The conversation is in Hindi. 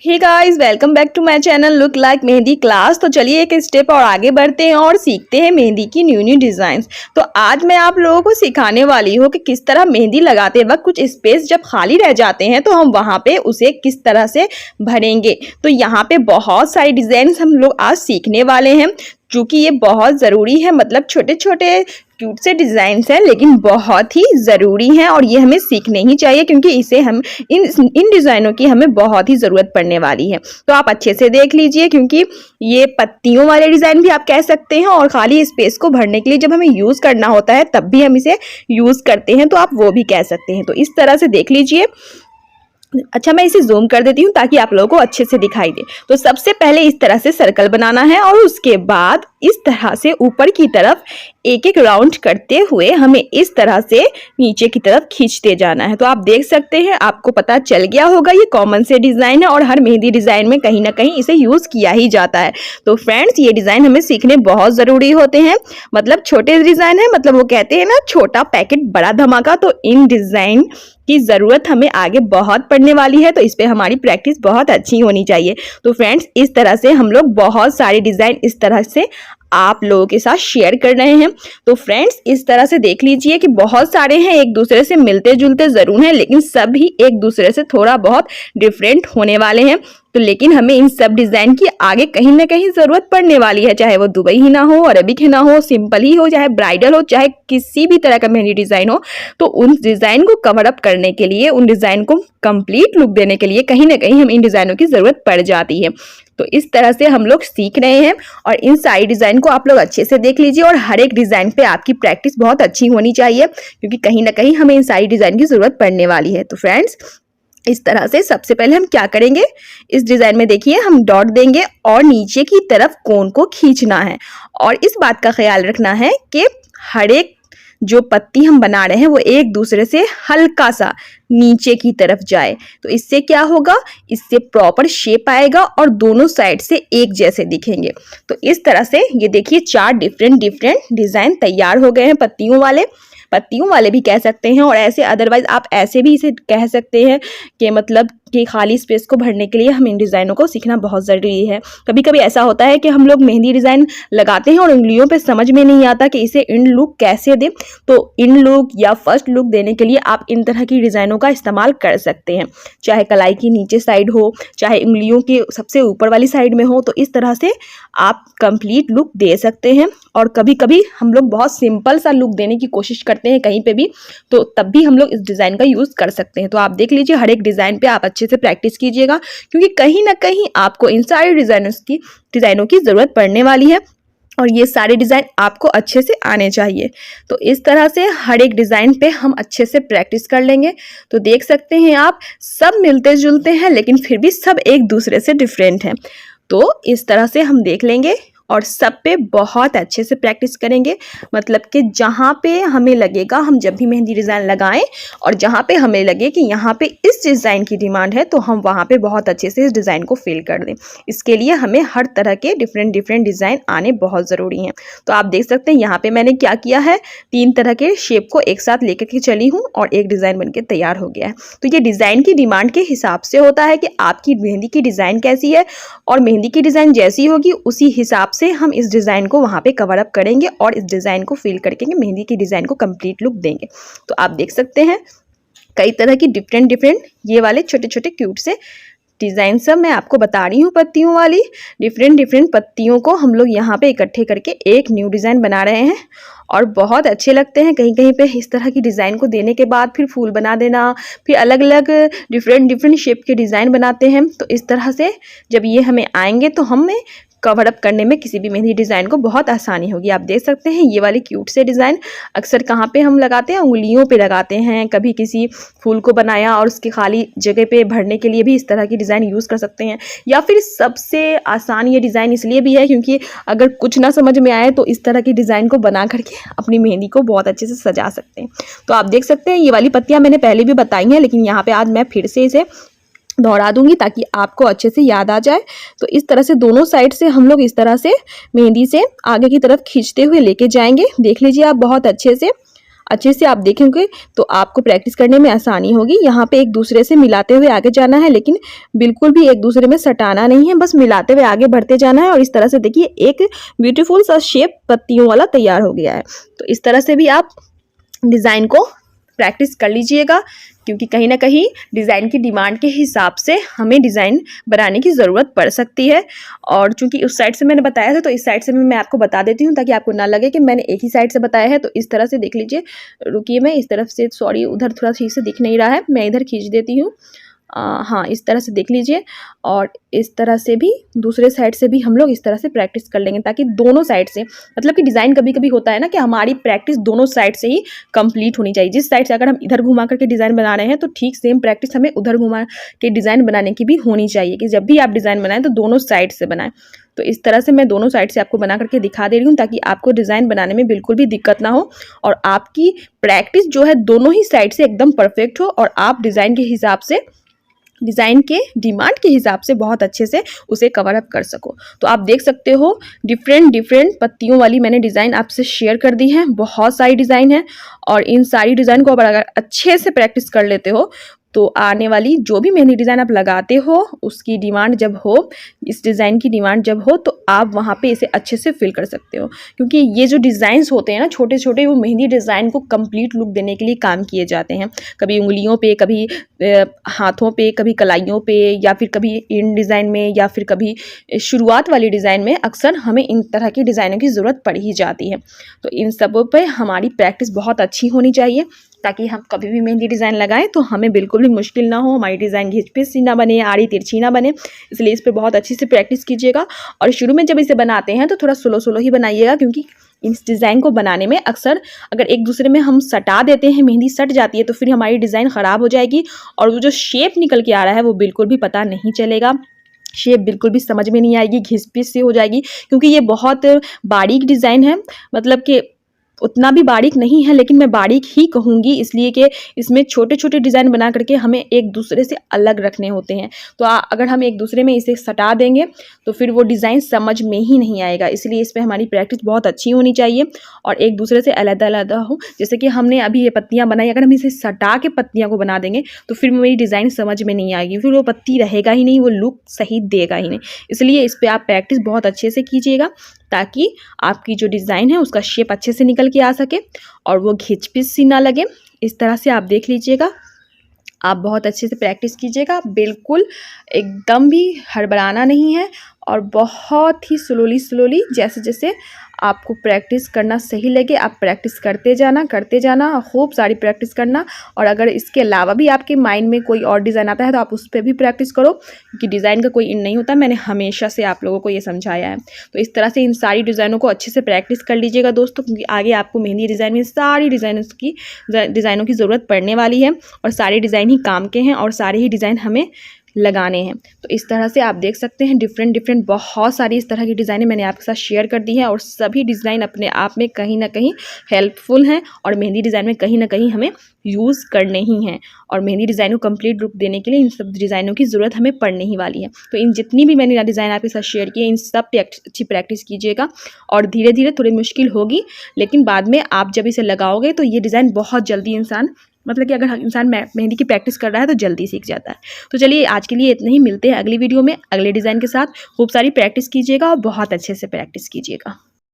Hey guys, welcome back to my channel look like mehndi class. तो चलिए एक स्टेप और आगे बढ़ते हैं और सीखते हैं मेहंदी की न्यू न्यू डिजाइन्स। तो आज मैं आप लोगों को सिखाने वाली हूँ कि किस तरह मेहंदी लगाते वक्त कुछ स्पेस जब खाली रह जाते हैं तो हम वहाँ पे उसे किस तरह से भरेंगे। तो यहाँ पे बहुत सारी डिजाइन हम लोग आज सीखने वाले हैं, क्योंकि ये बहुत ज़रूरी है। मतलब छोटे छोटे क्यूट से डिज़ाइंस हैं लेकिन बहुत ही ज़रूरी हैं और ये हमें सीखने ही चाहिए, क्योंकि इसे हम इन डिज़ाइनों की हमें बहुत ही ज़रूरत पड़ने वाली है। तो आप अच्छे से देख लीजिए, क्योंकि ये पत्तियों वाले डिज़ाइन भी आप कह सकते हैं और खाली स्पेस को भरने के लिए जब हमें यूज़ करना होता है तब भी हम इसे यूज़ करते हैं, तो आप वो भी कह सकते हैं। तो इस तरह से देख लीजिए। अच्छा, मैं इसे जूम कर देती हूँ ताकि आप लोगों को अच्छे से दिखाई दे। तो सबसे पहले इस तरह से सर्कल बनाना है और उसके बाद इस तरह से ऊपर की तरफ एक एक राउंड करते हुए हमें इस तरह से नीचे की तरफ खींचते जाना है। तो आप देख सकते हैं, आपको पता चल गया होगा ये कॉमन से डिज़ाइन है और हर मेहंदी डिज़ाइन में कहीं ना कहीं इसे यूज़ किया ही जाता है। तो फ्रेंड्स, ये डिज़ाइन हमें सीखने बहुत ज़रूरी होते हैं। मतलब छोटे डिज़ाइन है, मतलब वो कहते हैं ना, छोटा पैकेट बड़ा धमाका। तो इन डिज़ाइन की ज़रूरत हमें आगे बहुत पड़ने वाली है, तो इस पे हमारी प्रैक्टिस बहुत अच्छी होनी चाहिए। तो फ्रेंड्स, इस तरह से हम लोग बहुत सारे डिज़ाइन इस तरह से आप लोगों के साथ शेयर कर रहे हैं। तो फ्रेंड्स, इस तरह से देख लीजिए कि बहुत सारे हैं, एक दूसरे से मिलते जुलते ज़रूर हैं लेकिन सभी एक दूसरे से थोड़ा बहुत डिफरेंट होने वाले हैं। तो लेकिन हमें इन सब डिज़ाइन की आगे कहीं ना कहीं ज़रूरत पड़ने वाली है, चाहे वो दुबई ही ना हो, अरबिक ही ना हो, सिंपल ही हो, चाहे ब्राइडल हो, चाहे किसी भी तरह का मेहंदी डिज़ाइन हो। तो उन डिज़ाइन को कवर अप करने के लिए, उन डिज़ाइन को कंप्लीट लुक देने के लिए कहीं ना कहीं हम इन डिज़ाइनों की ज़रूरत पड़ जाती है। तो इस तरह से हम लोग सीख रहे हैं और इन सारी डिज़ाइन को आप लोग अच्छे से देख लीजिए और हर एक डिज़ाइन पे आपकी प्रैक्टिस बहुत अच्छी होनी चाहिए, क्योंकि कहीं ना कहीं हमें इन सारी डिज़ाइन की ज़रूरत पड़ने वाली है। तो फ्रेंड्स, इस तरह से सबसे पहले हम क्या करेंगे, इस डिज़ाइन में देखिए हम डॉट देंगे और नीचे की तरफ कोन को खींचना है। और इस बात का ख्याल रखना है कि हर एक जो पत्ती हम बना रहे हैं वो एक दूसरे से हल्का सा नीचे की तरफ जाए। तो इससे क्या होगा, इससे प्रॉपर शेप आएगा और दोनों साइड से एक जैसे दिखेंगे। तो इस तरह से ये देखिए, 4 डिफरेंट डिज़ाइन तैयार हो गए हैं। पत्तियों वाले भी कह सकते हैं और ऐसे अदरवाइज आप ऐसे भी इसे कह सकते हैं कि मतलब कि खाली स्पेस को भरने के लिए हम इन डिज़ाइनों को सीखना बहुत ज़रूरी है। कभी कभी ऐसा होता है कि हम लोग मेहंदी डिज़ाइन लगाते हैं और उंगलियों पे समझ में नहीं आता कि इसे इन लुक कैसे दें। तो इन लुक या फर्स्ट लुक देने के लिए आप इन तरह की डिज़ाइनों का इस्तेमाल कर सकते हैं, चाहे कलाई की नीचे साइड हो, चाहे उंगलियों की सबसे ऊपर वाली साइड में हो। तो इस तरह से आप कंप्लीट लुक दे सकते हैं। और कभी कभी हम लोग बहुत सिंपल सा लुक देने की कोशिश करते हैं कहीं पे भी, तो तब भी हम लोग इस डिज़ाइन का यूज़ कर सकते हैं। तो आप देख लीजिए, हर एक डिज़ाइन पे आप अच्छे से प्रैक्टिस कीजिएगा, क्योंकि कहीं ना कहीं आपको इन सारे डिज़ाइनों की ज़रूरत पड़ने वाली है और ये सारे डिज़ाइन आपको अच्छे से आने चाहिए। तो इस तरह से हर एक डिज़ाइन पे हम अच्छे से प्रैक्टिस कर लेंगे। तो देख सकते हैं आप, सब मिलते जुलते हैं लेकिन फिर भी सब एक दूसरे से डिफरेंट हैं। तो इस तरह से हम देख लेंगे और सब पे बहुत अच्छे से प्रैक्टिस करेंगे। मतलब कि जहाँ पे हमें लगेगा, हम जब भी मेहंदी डिज़ाइन लगाएं और जहाँ पे हमें लगे कि यहाँ पे इस डिज़ाइन की डिमांड है, तो हम वहाँ पे बहुत अच्छे से इस डिज़ाइन को फिल कर दें। इसके लिए हमें हर तरह के डिफरेंट डिज़ाइन आने बहुत ज़रूरी हैं। तो आप देख सकते हैं यहाँ पे मैंने क्या किया है, 3 तरह के शेप को एक साथ लेकर के चली हूँ और एक डिज़ाइन बनके तैयार हो गया है। तो ये डिज़ाइन की डिमांड के हिसाब से होता है कि आपकी मेहंदी की डिज़ाइन कैसी है, और मेहंदी की डिज़ाइन जैसी होगी उसी हिसाब से हम इस डिज़ाइन को वहाँ पे कवर अप करेंगे और इस डिज़ाइन को फिल करके मेहंदी की डिज़ाइन को कंप्लीट लुक देंगे। तो आप देख सकते हैं कई तरह की डिफरेंट ये वाले छोटे छोटे क्यूट से डिज़ाइन सब मैं आपको बता रही हूँ। पत्तियों वाली डिफरेंट पत्तियों को हम लोग यहाँ पे इकट्ठे करके एक न्यू डिज़ाइन बना रहे हैं और बहुत अच्छे लगते हैं। कहीं कहीं पे इस तरह की डिज़ाइन को देने के बाद फिर फूल बना देना, फिर अलग अलग डिफरेंट शेप के डिज़ाइन बनाते हैं। तो इस तरह से जब ये हमें आएंगे तो हमें कवर अप करने में किसी भी मेहंदी डिज़ाइन को बहुत आसानी होगी। आप देख सकते हैं ये वाली क्यूट से डिज़ाइन अक्सर कहाँ पे हम लगाते हैं, उंगलियों पे लगाते हैं। कभी किसी फूल को बनाया और उसकी खाली जगह पे भरने के लिए भी इस तरह की डिज़ाइन यूज़ कर सकते हैं। या फिर सबसे आसान ये डिज़ाइन इसलिए भी है क्योंकि अगर कुछ ना समझ में आए तो इस तरह की डिज़ाइन को बना करके अपनी मेहंदी को बहुत अच्छे से सजा सकते हैं। तो आप देख सकते हैं ये वाली पत्तियाँ मैंने पहले भी बताई हैं, लेकिन यहाँ पर आज मैं फिर से इसे दोहरा दूंगी ताकि आपको अच्छे से याद आ जाए। तो इस तरह से दोनों साइड से हम लोग इस तरह से मेहंदी से आगे की तरफ खींचते हुए लेके जाएंगे। देख लीजिए आप बहुत अच्छे से अच्छे से आप देखेंगे तो आपको प्रैक्टिस करने में आसानी होगी। यहाँ पे एक दूसरे से मिलाते हुए आगे जाना है, लेकिन बिल्कुल भी एक दूसरे में सटाना नहीं है, बस मिलाते हुए आगे बढ़ते जाना है। और इस तरह से देखिए एक ब्यूटीफुल सा शेप पत्तियों वाला तैयार हो गया है। तो इस तरह से भी आप डिज़ाइन को प्रैक्टिस कर लीजिएगा, क्योंकि कहीं ना कहीं डिज़ाइन की डिमांड के हिसाब से हमें डिज़ाइन बनाने की ज़रूरत पड़ सकती है। और चूंकि उस साइड से मैंने बताया था, तो इस साइड से भी मैं आपको बता देती हूँ ताकि आपको ना लगे कि मैंने एक ही साइड से बताया है। तो इस तरह से देख लीजिए, रुकिए मैं इस तरफ से, सॉरी उधर थोड़ा ठीक से दिख नहीं रहा है, मैं इधर खींच देती हूँ। हाँ, इस तरह से देख लीजिए। और इस तरह से भी दूसरे साइड से भी हम लोग इस तरह से प्रैक्टिस कर लेंगे, ताकि दोनों साइड से, मतलब कि डिज़ाइन कभी कभी होता है ना कि हमारी प्रैक्टिस दोनों साइड से ही कंप्लीट होनी चाहिए। जिस साइड से अगर हम इधर घुमा करके डिज़ाइन बना रहे हैं, तो ठीक सेम प्रैक्टिस हमें उधर घुमा के डिज़ाइन बनाने की भी होनी चाहिए, कि जब भी आप डिज़ाइन बनाएं तो दोनों साइड से बनाएं। तो इस तरह से मैं दोनों साइड से आपको बना करके दिखा दे रही हूँ, ताकि आपको डिज़ाइन बनाने में बिल्कुल भी दिक्कत ना हो और आपकी प्रैक्टिस जो है दोनों ही साइड से एकदम परफेक्ट हो, और आप डिज़ाइन के हिसाब से, डिज़ाइन के डिमांड के हिसाब से बहुत अच्छे से उसे कवर अप कर सको। तो आप देख सकते हो डिफरेंट पत्तियों वाली मैंने डिज़ाइन आपसे शेयर कर दी है। बहुत सारी डिज़ाइन है, और इन सारी डिज़ाइन को अगर अच्छे से प्रैक्टिस कर लेते हो, तो आने वाली जो भी मेहंदी डिज़ाइन आप लगाते हो, उसकी डिमांड जब हो, इस डिज़ाइन की डिमांड जब हो, तो आप वहाँ पे इसे अच्छे से फिल कर सकते हो। क्योंकि ये जो डिज़ाइंस होते हैं ना छोटे छोटे, वो मेहंदी डिज़ाइन को कंप्लीट लुक देने के लिए काम किए जाते हैं। कभी उंगलियों पे, कभी हाथों पे, कभी कलाइयों पे, या फिर कभी इन डिज़ाइन में, या फिर कभी शुरुआत वाली डिज़ाइन में अक्सर हमें इन तरह की डिज़ाइनों की ज़रूरत पड़ ही जाती है। तो इन सबों पे हमारी प्रैक्टिस बहुत अच्छी होनी चाहिए, ताकि हम कभी भी मेहंदी डिज़ाइन लगाएं तो हमें बिल्कुल भी मुश्किल ना हो, हमारी डिज़ाइन घिच-पिच ना बने, आड़ी तिरछी ना बने। इसलिए इस पे बहुत अच्छी से प्रैक्टिस कीजिएगा। और शुरू में जब इसे बनाते हैं तो थोड़ा स्लो ही बनाइएगा, क्योंकि इस डिज़ाइन को बनाने में अक्सर अगर एक दूसरे में हम सटा देते हैं, मेहंदी सट जाती है, तो फिर हमारी डिज़ाइन ख़राब हो जाएगी, और वो जो शेप निकल के आ रहा है वो बिल्कुल भी पता नहीं चलेगा, शेप बिल्कुल भी समझ में नहीं आएगी, घिस-पिच सी हो जाएगी। क्योंकि ये बहुत बारीक डिज़ाइन है, मतलब कि उतना भी बारीक नहीं है, लेकिन मैं बारीक ही कहूँगी, इसलिए कि इसमें छोटे छोटे डिज़ाइन बना करके हमें एक दूसरे से अलग रखने होते हैं। तो अगर हम एक दूसरे में इसे सटा देंगे तो फिर वो डिज़ाइन समझ में ही नहीं आएगा। इसलिए इस पर हमारी प्रैक्टिस बहुत अच्छी होनी चाहिए, और एक दूसरे से अलग-अलग हो। जैसे कि हमने अभी ये पत्तियाँ बनाई, अगर हम इसे सटा के पत्तियाँ को बना देंगे तो फिर मेरी डिज़ाइन समझ में नहीं आएगी, फिर वो पत्ती रहेगा ही नहीं, वो लुक सही देगा ही नहीं। इसलिए इस पर आप प्रैक्टिस बहुत अच्छे से कीजिएगा, ताकि आपकी जो डिज़ाइन है उसका शेप अच्छे से निकल के आ सके और वो घिच-पिच सी ना लगे। इस तरह से आप देख लीजिएगा। आप बहुत अच्छे से प्रैक्टिस कीजिएगा, बिल्कुल एकदम भी हड़बड़ाना नहीं है, और बहुत ही स्लोली जैसे जैसे आपको प्रैक्टिस करना सही लगे आप प्रैक्टिस करते जाना, खूब सारी प्रैक्टिस करना। और अगर इसके अलावा भी आपके माइंड में कोई और डिज़ाइन आता है तो आप उस पर भी प्रैक्टिस करो, क्योंकि डिज़ाइन का कोई इन नहीं होता, मैंने हमेशा से आप लोगों को ये समझाया है। तो इस तरह से इन सारी डिज़ाइनों को अच्छे से प्रैक्टिस कर लीजिएगा दोस्तों, क्योंकि आगे आपको मेहंदी डिज़ाइन में सारी डिज़ाइनों की ज़रूरत पड़ने वाली है, और सारे डिज़ाइन ही काम के हैं, और सारे ही डिज़ाइन हमें लगाने हैं। तो इस तरह से आप देख सकते हैं डिफरेंट बहुत सारी इस तरह की डिज़ाइनें मैंने आपके साथ शेयर कर दी हैं, और सभी डिज़ाइन अपने आप में कहीं ना कहीं हेल्पफुल हैं, और मेहंदी डिज़ाइन में कहीं ना कहीं हमें यूज़ करने ही हैं, और मेहंदी डिज़ाइन को कंप्लीट लुक देने के लिए इन सब डिज़ाइनों की ज़रूरत हमें पड़ने ही वाली है। तो इन जितनी भी मैंने डिज़ाइन आपके साथ शेयर किए, इन सब पे अच्छी प्रैक्टिस कीजिएगा, और धीरे धीरे थोड़ी मुश्किल होगी, लेकिन बाद में आप जब इसे लगाओगे तो ये डिज़ाइन बहुत जल्दी मतलब कि अगर इंसान मेहंदी की प्रैक्टिस कर रहा है तो जल्दी सीख जाता है। तो चलिए आज के लिए इतना ही, मिलते हैं अगली वीडियो में अगले डिज़ाइन के साथ। खूब सारी प्रैक्टिस कीजिएगा और बहुत अच्छे से प्रैक्टिस कीजिएगा।